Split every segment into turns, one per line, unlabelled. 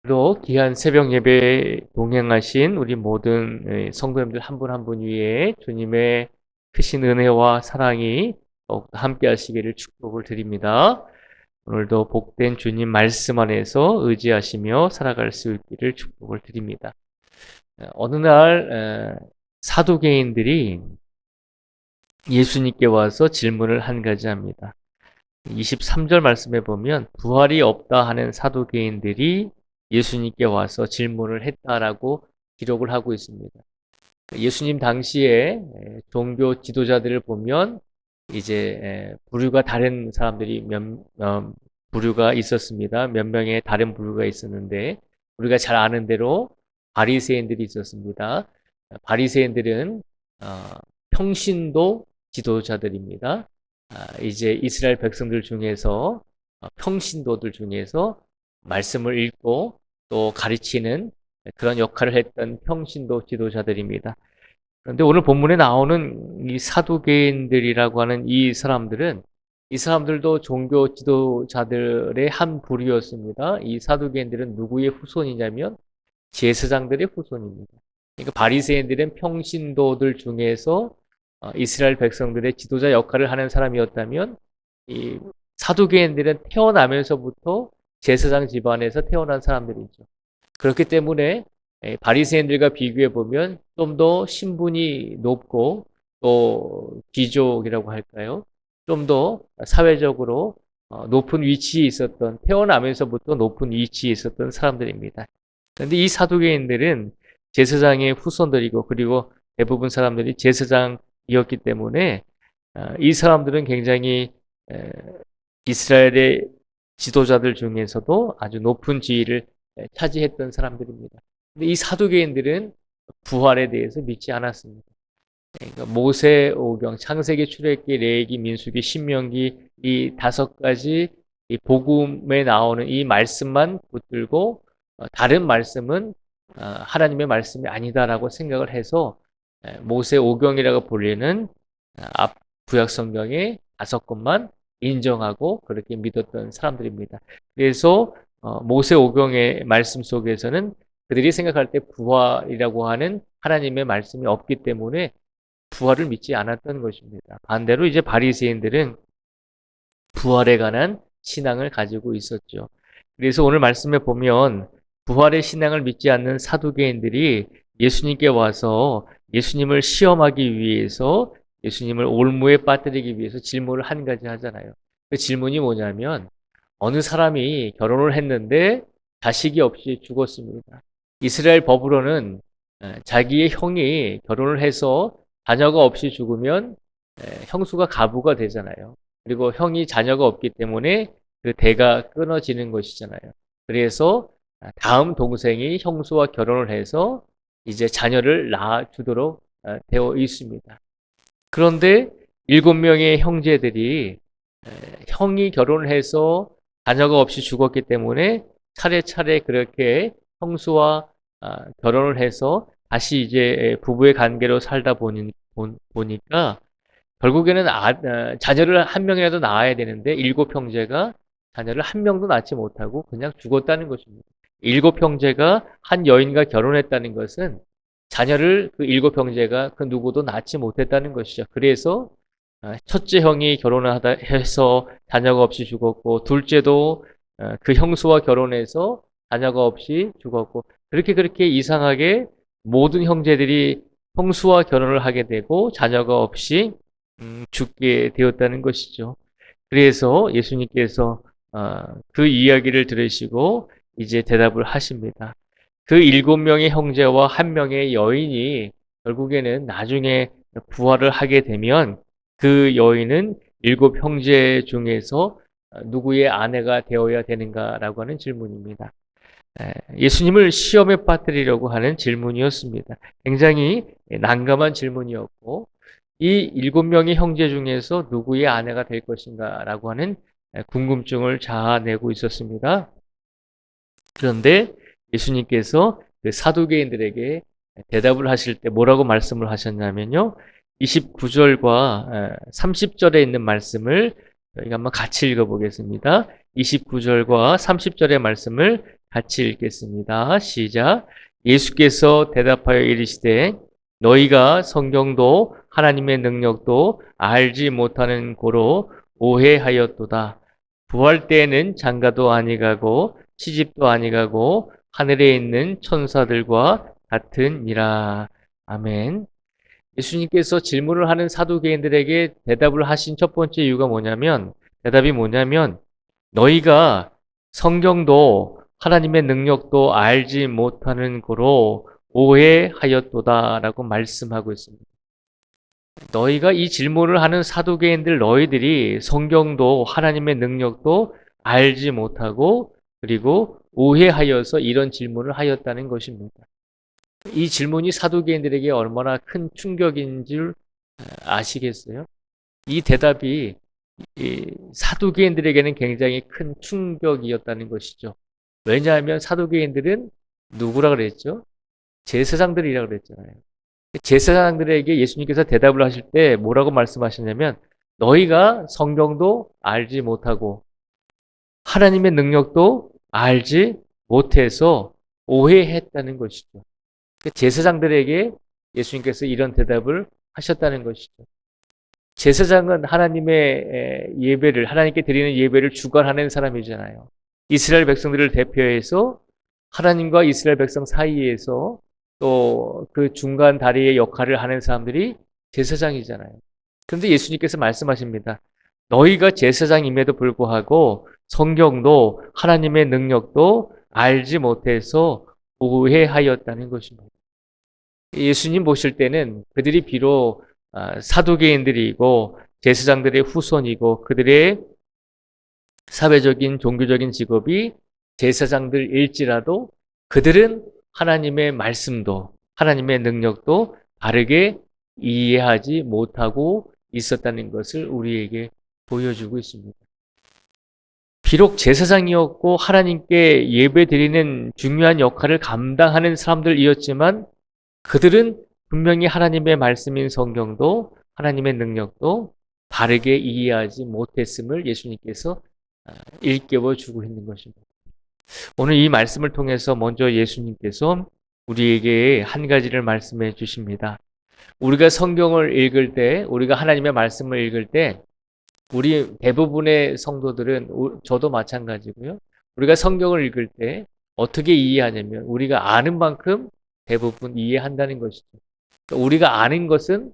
또 귀한 새벽 예배에 동행하신 우리 모든 성도님들 한 분 한 분 위에 주님의 크신 은혜와 사랑이 더욱더 함께 하시기를 축복을 드립니다. 오늘도 복된 주님 말씀 안에서 의지하시며 살아갈 수 있기를 축복을 드립니다. 어느 날 사두개인들이 예수님께 와서 질문을 한 가지 합니다. 23절 말씀에 보면 부활이 없다 하는 사두개인들이 예수님께 와서 질문을 했다라고 기록을 하고 있습니다. 예수님 당시에 종교 지도자들을 보면 이제 부류가 다른 사람들이 부류가 있었습니다. 몇 명의 다른 부류가 있었는데 우리가 잘 아는 대로 바리새인들이 있었습니다. 바리새인들은 평신도 지도자들입니다. 이제 이스라엘 백성들 중에서 평신도들 중에서 말씀을 읽고 또 가르치는 그런 역할을 했던 평신도 지도자들입니다. 그런데 오늘 본문에 나오는 이 사두개인들이라고 하는 이 사람들도 종교 지도자들의 한 부류였습니다. 이 사두개인들은 누구의 후손이냐면 제사장들의 후손입니다. 그러니까 바리새인들은 평신도들 중에서 이스라엘 백성들의 지도자 역할을 하는 사람이었다면 이 사두개인들은 태어나면서부터 제사장 집안에서 태어난 사람들이죠. 그렇기 때문에 바리새인들과 비교해 보면 좀 더 신분이 높고 또 귀족이라고 할까요? 좀 더 사회적으로 높은 위치에 있었던 태어나면서부터 높은 위치에 있었던 사람들입니다. 그런데 이 사두개인들은 제사장의 후손들이고 그리고 대부분 사람들이 제사장이었기 때문에 이 사람들은 굉장히 이스라엘의 지도자들 중에서도 아주 높은 지위를 차지했던 사람들입니다. 근데 이 사두개인들은 부활에 대해서 믿지 않았습니다. 그러니까 모세오경, 창세기, 출애굽기, 레위기, 민수기, 신명기 이 5가지 이 복음에 나오는 이 말씀만 붙들고 다른 말씀은 하나님의 말씀이 아니다라고 생각을 해서 모세오경이라고 불리는 앞 구약 성경의 5권만 인정하고 그렇게 믿었던 사람들입니다. 그래서 모세오경의 말씀 속에서는 그들이 생각할 때 부활이라고 하는 하나님의 말씀이 없기 때문에 부활을 믿지 않았던 것입니다. 반대로 이제 바리새인들은 부활에 관한 신앙을 가지고 있었죠. 그래서 오늘 말씀에 보면 부활의 신앙을 믿지 않는 사두개인들이 예수님께 와서 예수님을 시험하기 위해서 예수님을 올무에 빠뜨리기 위해서 질문을 한 가지 하잖아요. 그 질문이 뭐냐면 어느 사람이 결혼을 했는데 자식이 없이 죽었습니다. 이스라엘 법으로는 자기의 형이 결혼을 해서 자녀가 없이 죽으면 형수가 가부가 되잖아요. 그리고 형이 자녀가 없기 때문에 그 대가 끊어지는 것이잖아요. 그래서 다음 동생이 형수와 결혼을 해서 이제 자녀를 낳아주도록 되어 있습니다. 그런데 7명의 형제들이 형이 결혼을 해서 자녀가 없이 죽었기 때문에 차례차례 그렇게 형수와 결혼을 해서 다시 이제 부부의 관계로 살다 보니까 결국에는 자녀를 한 명이라도 낳아야 되는데 7형제가 자녀를 한 명도 낳지 못하고 그냥 죽었다는 것입니다. 7형제가 한 여인과 결혼했다는 것은 자녀를 그 7형제가 그 누구도 낳지 못했다는 것이죠. 그래서 첫째 형이 결혼을 해서 자녀가 없이 죽었고 둘째도 그 형수와 결혼해서 자녀가 없이 죽었고 그렇게 이상하게 모든 형제들이 형수와 결혼을 하게 되고 자녀가 없이 죽게 되었다는 것이죠. 그래서 예수님께서 그 이야기를 들으시고 이제 대답을 하십니다. 그 7명의 형제와 1명의 여인이 결국에는 나중에 부활을 하게 되면 그 여인은 7형제 중에서 누구의 아내가 되어야 되는가라고 하는 질문입니다. 예수님을 시험에 빠뜨리려고 하는 질문이었습니다. 굉장히 난감한 질문이었고 이 7명의 형제 중에서 누구의 아내가 될 것인가라고 하는 궁금증을 자아내고 있었습니다. 그런데 예수님께서 그 사두개인들에게 대답을 하실 때 뭐라고 말씀을 하셨냐면요. 29절과 30절에 있는 말씀을 저희가 한번 같이 읽어보겠습니다. 29절과 30절의 말씀을 같이 읽겠습니다. 시작. 예수께서 대답하여 이르시되 너희가 성경도 하나님의 능력도 알지 못하는 고로 오해하였도다. 부활 때에는 장가도 아니가고 시집도 아니가고 하늘에 있는 천사들과 같으니라. 아멘. 예수님께서 질문을 하는 사두개인들에게 대답을 하신 첫 번째 이유가 뭐냐면, 대답이 뭐냐면, 너희가 성경도 하나님의 능력도 알지 못하는 고로 오해하였도다라고 말씀하고 있습니다. 너희가 이 질문을 하는 사두개인들 너희들이 성경도 하나님의 능력도 알지 못하고 그리고 오해하여서 이런 질문을 하였다는 것입니다. 이 질문이 사두개인들에게 얼마나 큰 충격인 줄 아시겠어요? 이 대답이 이 사두개인들에게는 굉장히 큰 충격이었다는 것이죠. 왜냐하면 사두개인들은 누구라 그랬죠? 제사장들이라 그랬잖아요. 제사장들에게 예수님께서 대답을 하실 때 뭐라고 말씀하시냐면 너희가 성경도 알지 못하고 하나님의 능력도 알지 못해서 오해했다는 것이죠. 제사장들에게 예수님께서 이런 대답을 하셨다는 것이죠. 제사장은 하나님의 예배를, 하나님께 드리는 예배를 주관하는 사람이잖아요. 이스라엘 백성들을 대표해서 하나님과 이스라엘 백성 사이에서 또 그 중간 다리의 역할을 하는 사람들이 제사장이잖아요. 그런데 예수님께서 말씀하십니다. 너희가 제사장임에도 불구하고 성경도 하나님의 능력도 알지 못해서 오해하였다는 것입니다. 예수님 보실 때는 그들이 비록 사두개인들이고 제사장들의 후손이고 그들의 사회적인 종교적인 직업이 제사장들일지라도 그들은 하나님의 말씀도 하나님의 능력도 바르게 이해하지 못하고 있었다는 것을 우리에게 보여주고 있습니다. 비록 제사장이었고 하나님께 예배드리는 중요한 역할을 감당하는 사람들이었지만 그들은 분명히 하나님의 말씀인 성경도 하나님의 능력도 바르게 이해하지 못했음을 예수님께서 일깨워 주고 있는 것입니다. 오늘 이 말씀을 통해서 먼저 예수님께서 우리에게 한 가지를 말씀해 주십니다. 우리가 성경을 읽을 때, 우리가 하나님의 말씀을 읽을 때 우리 대부분의 성도들은 저도 마찬가지고요. 우리가 성경을 읽을 때 어떻게 이해하냐면 우리가 아는 만큼 대부분 이해한다는 것이죠. 그러니까 우리가 아는 것은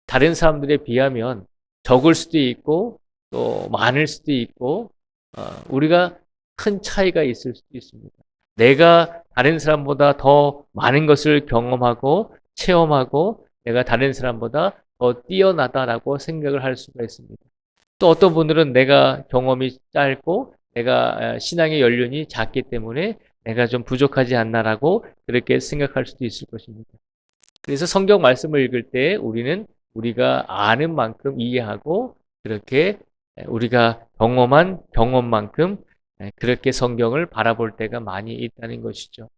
다른 사람들에 비하면 적을 수도 있고 또 많을 수도 있고 우리가 큰 차이가 있을 수도 있습니다. 내가 다른 사람보다 더 많은 것을 경험하고 체험하고 내가 다른 사람보다 더 뛰어나다라고 생각을 할 수가 있습니다. 또 어떤 분들은 내가 경험이 짧고 내가 신앙의 연륜이 작기 때문에 내가 좀 부족하지 않나라고 그렇게 생각할 수도 있을 것입니다. 그래서 성경 말씀을 읽을 때 우리는 우리가 아는 만큼 이해하고 그렇게 우리가 경험한 경험만큼 그렇게 성경을 바라볼 때가 많이 있다는 것이죠.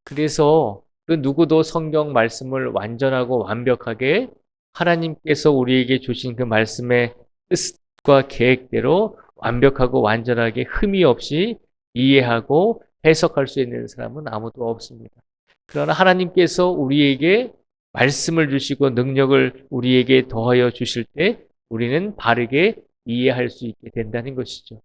그래서 그 누구도 성경 말씀을 완전하고 완벽하게 하나님께서 우리에게 주신 그 말씀의 뜻과 계획대로 완벽하고 완전하게 흠이 없이 이해하고 해석할 수 있는 사람은 아무도 없습니다. 그러나 하나님께서 우리에게 말씀을 주시고 능력을 우리에게 더하여 주실 때 우리는 바르게 이해할 수 있게 된다는 것이죠.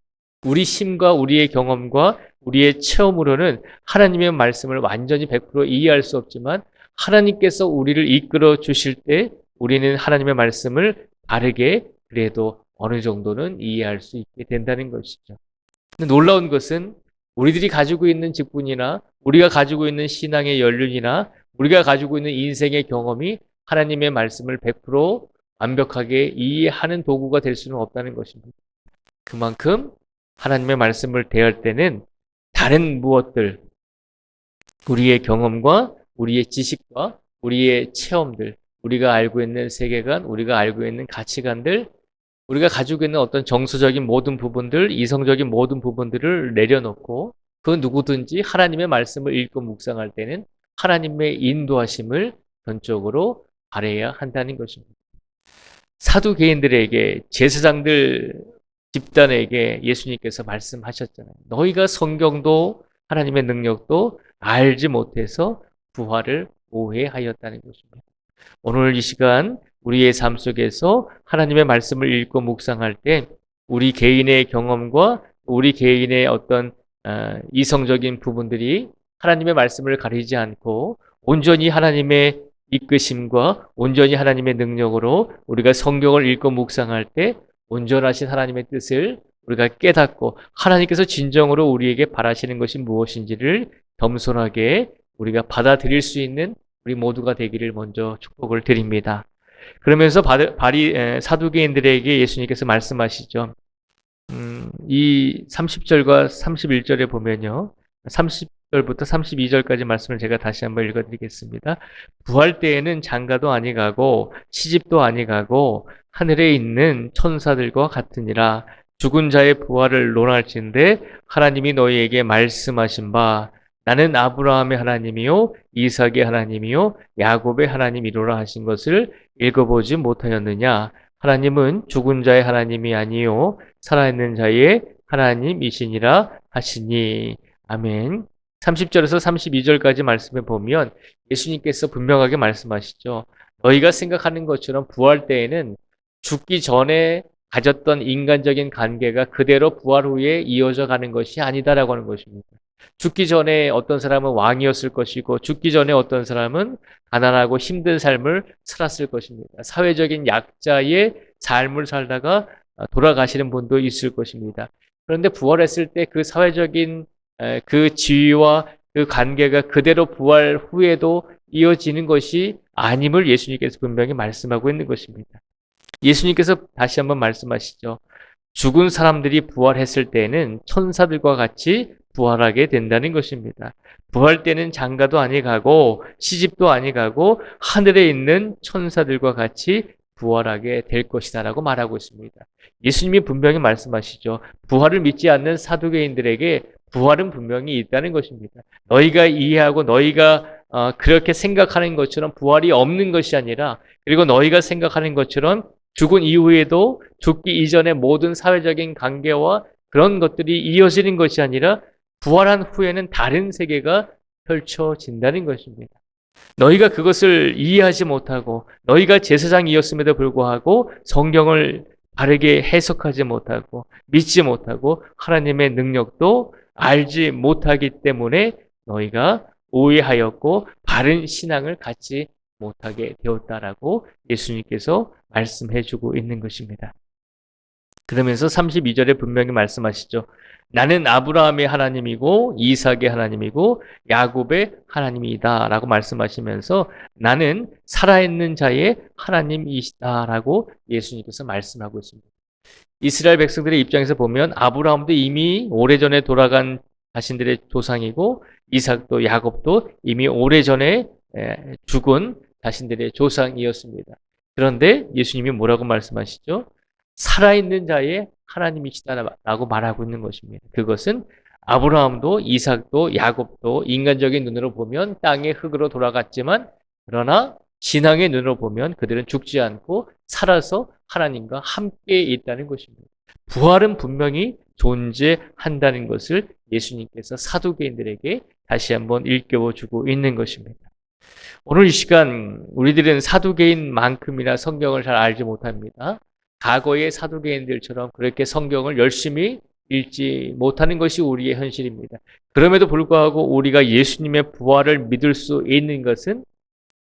우리 힘과 우리의 경험과 우리의 체험으로는 하나님의 말씀을 완전히 100% 이해할 수 없지만 하나님께서 우리를 이끌어 주실 때 우리는 하나님의 말씀을 바르게 그래도 어느 정도는 이해할 수 있게 된다는 것이죠. 근데 놀라운 것은 우리들이 가지고 있는 직분이나 우리가 가지고 있는 신앙의 연륜이나 우리가 가지고 있는 인생의 경험이 하나님의 말씀을 100% 완벽하게 이해하는 도구가 될 수는 없다는 것입니다. 그만큼 하나님의 말씀을 대할 때는 다른 무엇들, 우리의 경험과 우리의 지식과 우리의 체험들, 우리가 알고 있는 세계관, 우리가 알고 있는 가치관들, 우리가 가지고 있는 어떤 정서적인 모든 부분들, 이성적인 모든 부분들을 내려놓고 그 누구든지 하나님의 말씀을 읽고 묵상할 때는 하나님의 인도하심을 전적으로 바라야 한다는 것입니다. 사두개인들에게 제사장들 집단에게 예수님께서 말씀하셨잖아요. 너희가 성경도 하나님의 능력도 알지 못해서 부활을 오해하였다는 것입니다. 오늘 이 시간 우리의 삶 속에서 하나님의 말씀을 읽고 묵상할 때 우리 개인의 경험과 우리 개인의 어떤 이성적인 부분들이 하나님의 말씀을 가리지 않고 온전히 하나님의 이끄심과 온전히 하나님의 능력으로 우리가 성경을 읽고 묵상할 때 온전하신 하나님의 뜻을 우리가 깨닫고 하나님께서 진정으로 우리에게 바라시는 것이 무엇인지를 겸손하게 우리가 받아들일 수 있는 우리 모두가 되기를 먼저 축복을 드립니다. 그러면서 사두개인들에게 예수님께서 말씀하시죠. 이 30절과 31절에 보면요. 30절부터 32절까지 말씀을 제가 다시 한번 읽어드리겠습니다. 부활 때에는 장가도 아니가고 시집도 아니가고 하늘에 있는 천사들과 같으니라. 죽은 자의 부활을 논할진대 하나님이 너희에게 말씀하신 바 나는 아브라함의 하나님이요 이삭의 하나님이요 야곱의 하나님이로라 하신 것을 읽어보지 못하였느냐. 하나님은 죽은 자의 하나님이 아니요 살아있는 자의 하나님이시니라 하시니. 아멘. 30절에서 32절까지 말씀해 보면 예수님께서 분명하게 말씀하시죠. 너희가 생각하는 것처럼 부활 때에는 죽기 전에 가졌던 인간적인 관계가 그대로 부활 후에 이어져 가는 것이 아니다라고 하는 것입니다. 죽기 전에 어떤 사람은 왕이었을 것이고 죽기 전에 어떤 사람은 가난하고 힘든 삶을 살았을 것입니다. 사회적인 약자의 삶을 살다가 돌아가시는 분도 있을 것입니다. 그런데 부활했을 때 그 사회적인 그 지위와 그 관계가 그대로 부활 후에도 이어지는 것이 아님을 예수님께서 분명히 말씀하고 있는 것입니다. 예수님께서 다시 한번 말씀하시죠. 죽은 사람들이 부활했을 때에는 천사들과 같이 부활하게 된다는 것입니다. 부활 때는 장가도 아니가고 시집도 아니가고 하늘에 있는 천사들과 같이 부활하게 될 것이다 라고 말하고 있습니다. 예수님이 분명히 말씀하시죠. 부활을 믿지 않는 사두개인들에게 부활은 분명히 있다는 것입니다. 너희가 이해하고 너희가 그렇게 생각하는 것처럼 부활이 없는 것이 아니라 그리고 너희가 생각하는 것처럼 죽은 이후에도 죽기 이전의 모든 사회적인 관계와 그런 것들이 이어지는 것이 아니라 부활한 후에는 다른 세계가 펼쳐진다는 것입니다. 너희가 그것을 이해하지 못하고 너희가 제사장이었음에도 불구하고 성경을 바르게 해석하지 못하고 믿지 못하고 하나님의 능력도 알지 못하기 때문에 너희가 오해하였고 바른 신앙을 갖지 못하게 되었다라고 예수님께서 말씀해주고 있는 것입니다. 그러면서 32절에 분명히 말씀하시죠. 나는 아브라함의 하나님이고 이삭의 하나님이고 야곱의 하나님이다 라고 말씀하시면서 나는 살아있는 자의 하나님이시다 라고 예수님께서 말씀하고 있습니다. 이스라엘 백성들의 입장에서 보면 아브라함도 이미 오래전에 돌아간 자신들의 조상이고 이삭도 야곱도 이미 오래전에 죽은 자신들의 조상이었습니다. 그런데 예수님이 뭐라고 말씀하시죠? 살아있는 자의 하나님이시다라고 말하고 있는 것입니다. 그것은 아브라함도 이삭도 야곱도 인간적인 눈으로 보면 땅의 흙으로 돌아갔지만 그러나 신앙의 눈으로 보면 그들은 죽지 않고 살아서 하나님과 함께 있다는 것입니다. 부활은 분명히 존재한다는 것을 예수님께서 사두개인들에게 다시 한번 일깨워주고 있는 것입니다. 오늘 이 시간 우리들은 사두개인만큼이나 성경을 잘 알지 못합니다. 과거의 사두개인들처럼 그렇게 성경을 열심히 읽지 못하는 것이 우리의 현실입니다. 그럼에도 불구하고 우리가 예수님의 부활을 믿을 수 있는 것은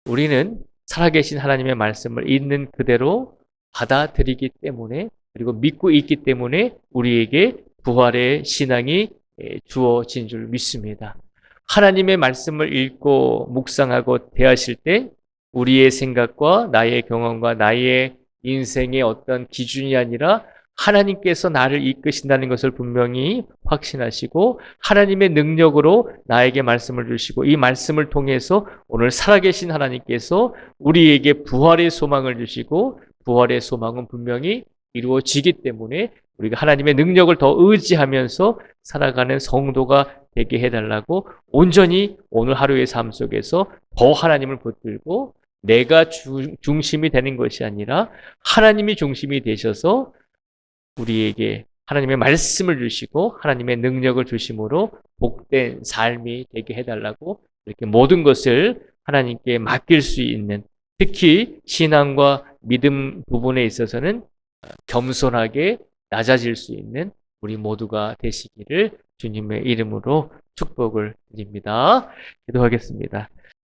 우리는 살아계신 하나님의 말씀을 있는 그대로 받아들이기 때문에 그리고 믿고 있기 때문에 우리에게 부활의 신앙이 주어진 줄 믿습니다. 하나님의 말씀을 읽고 묵상하고 대하실 때 우리의 생각과 나의 경험과 나의 인생의 어떤 기준이 아니라 하나님께서 나를 이끄신다는 것을 분명히 확신하시고 하나님의 능력으로 나에게 말씀을 주시고 이 말씀을 통해서 오늘 살아계신 하나님께서 우리에게 부활의 소망을 주시고 부활의 소망은 분명히 이루어지기 때문에 우리가 하나님의 능력을 더 의지하면서 살아가는 성도가 되게 해달라고 온전히 오늘 하루의 삶 속에서 더 하나님을 붙들고 내가 중심이 되는 것이 아니라 하나님이 중심이 되셔서 우리에게 하나님의 말씀을 주시고 하나님의 능력을 주심으로 복된 삶이 되게 해달라고 이렇게 모든 것을 하나님께 맡길 수 있는, 특히 신앙과 믿음 부분에 있어서는 겸손하게 낮아질 수 있는 우리 모두가 되시기를 주님의 이름으로 축복을 드립니다. 기도하겠습니다.